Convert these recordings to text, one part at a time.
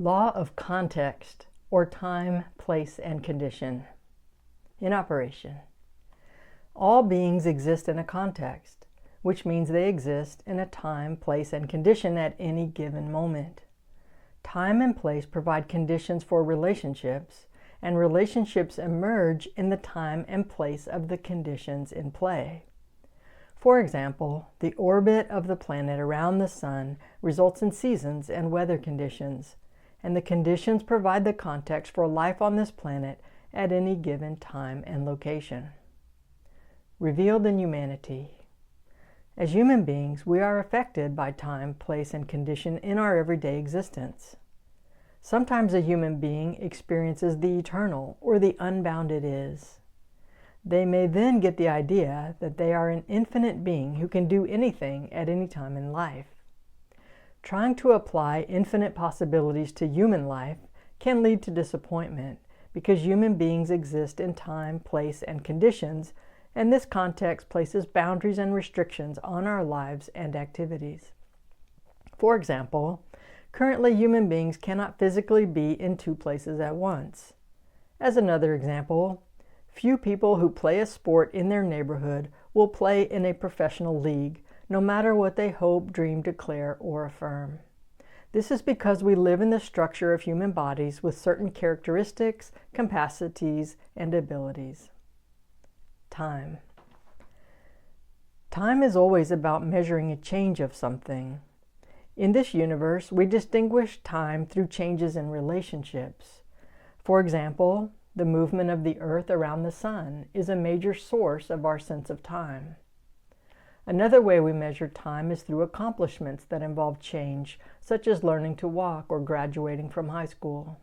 Law of context, or time, place, and condition. In operation. All beings exist in a context, which means they exist in a time, place, and condition at any given moment. Time and place provide conditions for relationships, and relationships emerge in the time and place of the conditions in play. For example, the orbit of the planet around the sun results in seasons and weather conditions, and the conditions provide the context for life on this planet at any given time and location. Revealed in humanity. As human beings, we are affected by time, place, and condition in our everyday existence. Sometimes a human being experiences the eternal or the unbounded is. They may then get the idea that they are an infinite being who can do anything at any time in life. Trying to apply infinite possibilities to human life can lead to disappointment because human beings exist in time, place, and conditions, and this context places boundaries and restrictions on our lives and activities. For example, currently human beings cannot physically be in two places at once. As another example, few people who play a sport in their neighborhood will play in a professional league, no matter what they hope, dream, declare, or affirm. This is because we live in the structure of human bodies with certain characteristics, capacities, and abilities. Time. Time is always about measuring a change of something. In this universe, we distinguish time through changes in relationships. For example, the movement of the Earth around the sun is a major source of our sense of time. Another way we measure time is through accomplishments that involve change, such as learning to walk or graduating from high school.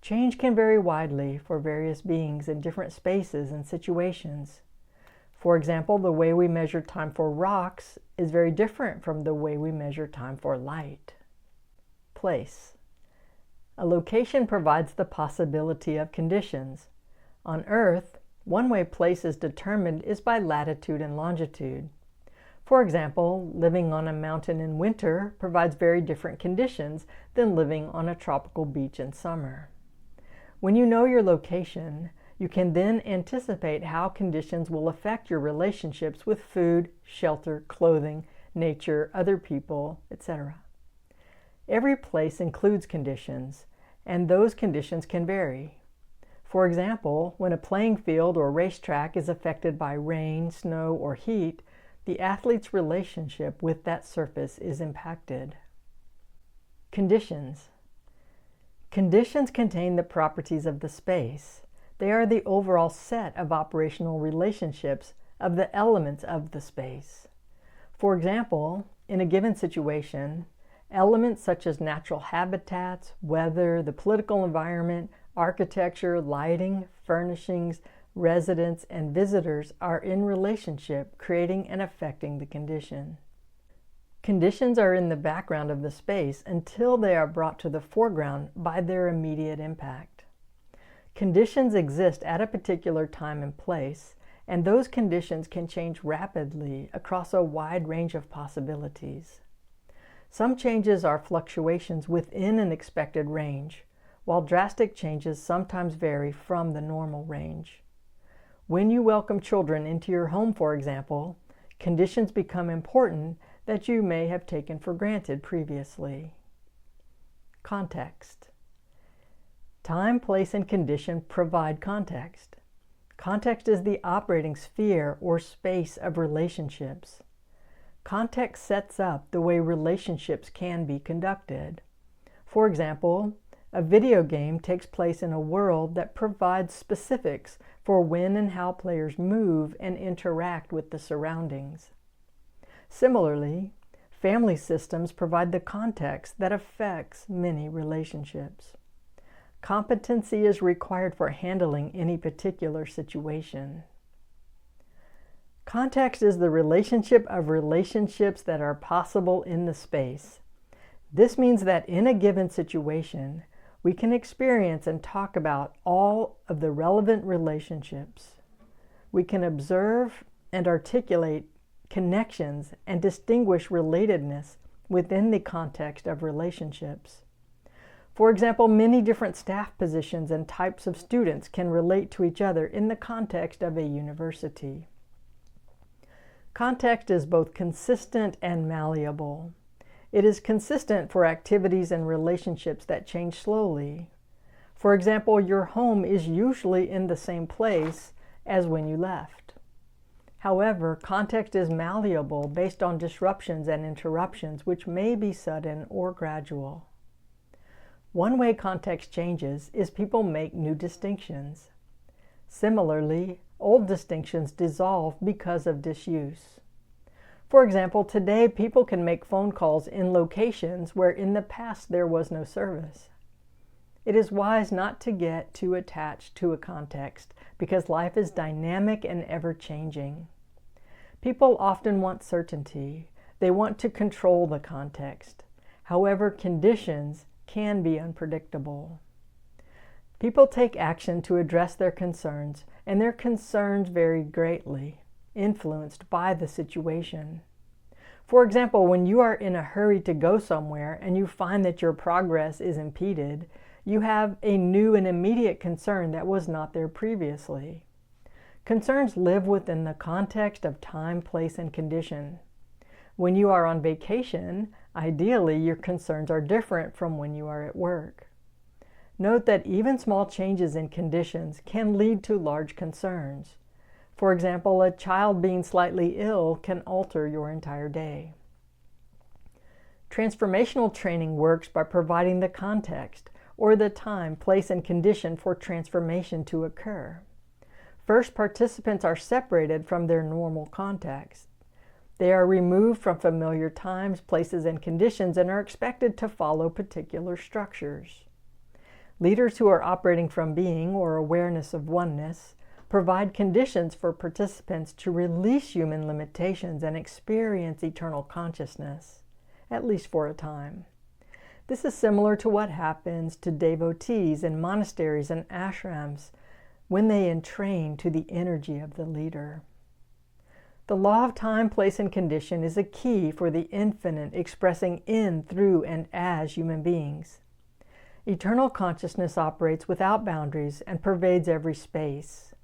Change can vary widely for various beings in different spaces and situations. For example, the way we measure time for rocks is very different from the way we measure time for light. Place. A location provides the possibility of conditions. On Earth, one way place is determined is by latitude and longitude. For example, living on a mountain in winter provides very different conditions than living on a tropical beach in summer. When you know your location, you can then anticipate how conditions will affect your relationships with food, shelter, clothing, nature, other people, etc. Every place includes conditions, and those conditions can vary. For example, when a playing field or racetrack is affected by rain, snow, or heat, the athlete's relationship with that surface is impacted. Conditions. Conditions contain the properties of the space. They are the overall set of operational relationships of the elements of the space. For example, in a given situation, elements such as natural habitats, weather, the political environment, architecture, lighting, furnishings, residents, and visitors are in relationship, creating and affecting the condition. Conditions are in the background of the space until they are brought to the foreground by their immediate impact. Conditions exist at a particular time and place, and those conditions can change rapidly across a wide range of possibilities. Some changes are fluctuations within an expected range, while drastic changes sometimes vary from the normal range. When you welcome children into your home, for example, conditions become important that you may have taken for granted previously. Context. Time, place, and condition provide context. Context is the operating sphere or space of relationships. Context sets up the way relationships can be conducted. For example, a video game takes place in a world that provides specifics for when and how players move and interact with the surroundings. Similarly, family systems provide the context that affects many relationships. Competency is required for handling any particular situation. Context is the relationship of relationships that are possible in the space. This means that in a given situation, we can experience and talk about all of the relevant relationships. We can observe and articulate connections and distinguish relatedness within the context of relationships. For example, many different staff positions and types of students can relate to each other in the context of a university. Context is both consistent and malleable. It is consistent for activities and relationships that change slowly. For example, your home is usually in the same place as when you left. However, context is malleable based on disruptions and interruptions, which may be sudden or gradual. One way context changes is people make new distinctions. Similarly, old distinctions dissolve because of disuse. For example, today people can make phone calls in locations where in the past there was no service. It is wise not to get too attached to a context because life is dynamic and ever-changing. People often want certainty. They want to control the context. However, conditions can be unpredictable. People take action to address their concerns, and their concerns vary greatly, influenced by the situation. For example, when you are in a hurry to go somewhere and you find that your progress is impeded, you have a new and immediate concern that was not there previously. Concerns live within the context of time, place, and condition. When you are on vacation, ideally your concerns are different from when you are at work. Note that even small changes in conditions can lead to large concerns. For example, a child being slightly ill can alter your entire day. Transformational training works by providing the context, or the time, place, and condition for transformation to occur. First, participants are separated from their normal context. They are removed from familiar times, places, and conditions and are expected to follow particular structures. Leaders who are operating from being or awareness of oneness provide conditions for participants to release human limitations and experience eternal consciousness, at least for a time. This is similar to what happens to devotees in monasteries and ashrams when they entrain to the energy of the leader. The law of time, place, and condition is a key for the infinite expressing in, through, and as human beings. Eternal consciousness operates without boundaries and pervades every space.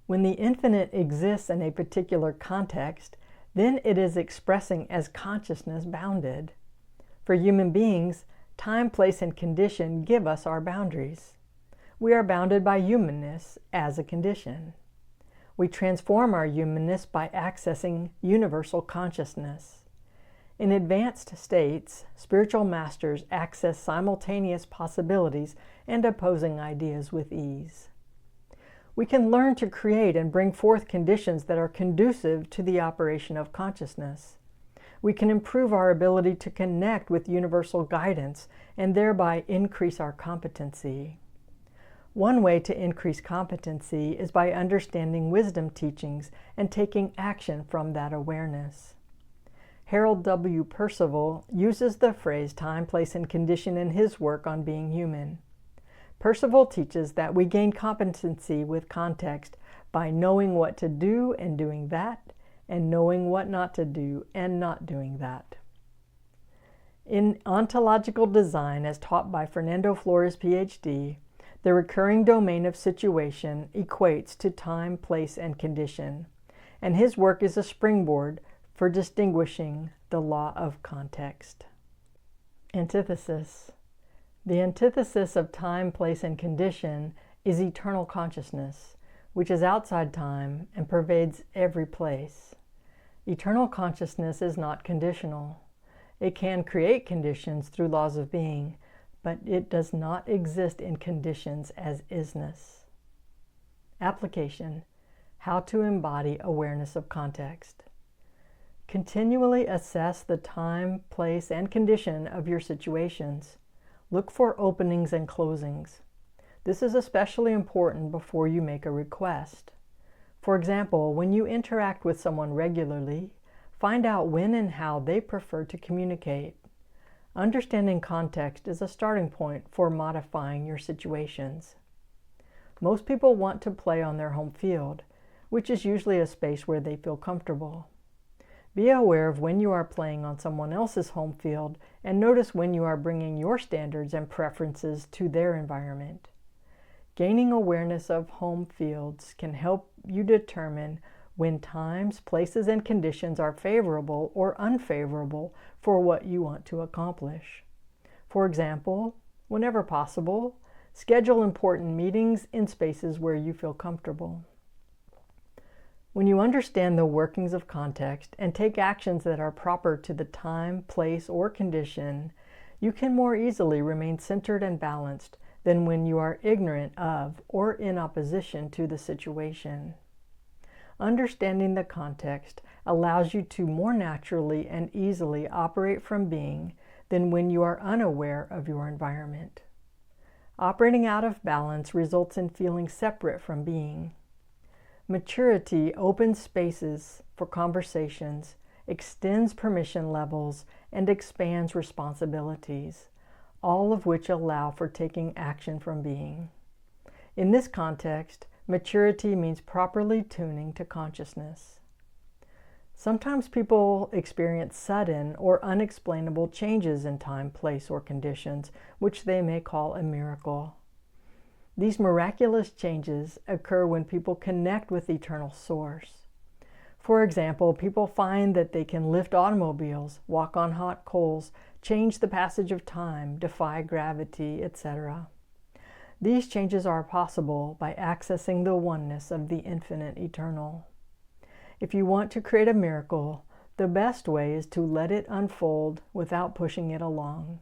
When the infinite exists in a particular context, then it is expressing as consciousness bounded. For human beings, time, place, and condition give us our boundaries. We are bounded by humanness as a condition. We transform our humanness by accessing universal consciousness. In advanced states, spiritual masters access simultaneous possibilities and opposing ideas with ease. We can learn to create and bring forth conditions that are conducive to the operation of consciousness. We can improve our ability to connect with universal guidance and thereby increase our competency. One way to increase competency is by understanding wisdom teachings and taking action from that awareness. Harold W. Percival uses the phrase time, place, and condition in his work on being human. Percival teaches that we gain competency with context by knowing what to do and doing that, and knowing what not to do and not doing that. In ontological design, as taught by Fernando Flores, Ph.D., the recurring domain of situation equates to time, place, and condition, and his work is a springboard for distinguishing the law of context. Antithesis. The antithesis of time, place, and condition is eternal consciousness, which is outside time and pervades every place. Eternal consciousness is not conditional. It can create conditions through laws of being, but it does not exist in conditions as isness. Application: how to embody awareness of context. Continually assess the time, place, and condition of your situations. Look for openings and closings. This is especially important before you make a request. For example, when you interact with someone regularly, find out when and how they prefer to communicate. Understanding context is a starting point for modifying your situations. Most people want to play on their home field, which is usually a space where they feel comfortable. Be aware of when you are playing on someone else's home field and notice when you are bringing your standards and preferences to their environment. Gaining awareness of home fields can help you determine when times, places, and conditions are favorable or unfavorable for what you want to accomplish. For example, whenever possible, schedule important meetings in spaces where you feel comfortable. When you understand the workings of context and take actions that are proper to the time, place, or condition, you can more easily remain centered and balanced than when you are ignorant of or in opposition to the situation. Understanding the context allows you to more naturally and easily operate from being than when you are unaware of your environment. Operating out of balance results in feeling separate from being. Maturity opens spaces for conversations, extends permission levels, and expands responsibilities, all of which allow for taking action from being. In this context, maturity means properly tuning to consciousness. Sometimes people experience sudden or unexplainable changes in time, place, or conditions, which they may call a miracle. These miraculous changes occur when people connect with the eternal source. For example, people find that they can lift automobiles, walk on hot coals, change the passage of time, defy gravity, etc. These changes are possible by accessing the oneness of the infinite eternal. If you want to create a miracle, the best way is to let it unfold without pushing it along.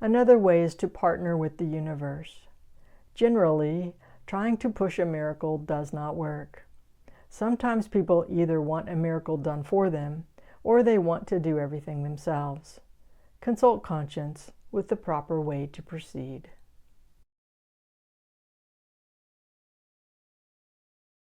Another way is to partner with the universe. Generally, trying to push a miracle does not work. Sometimes people either want a miracle done for them, or they want to do everything themselves. Consult conscience with the proper way to proceed.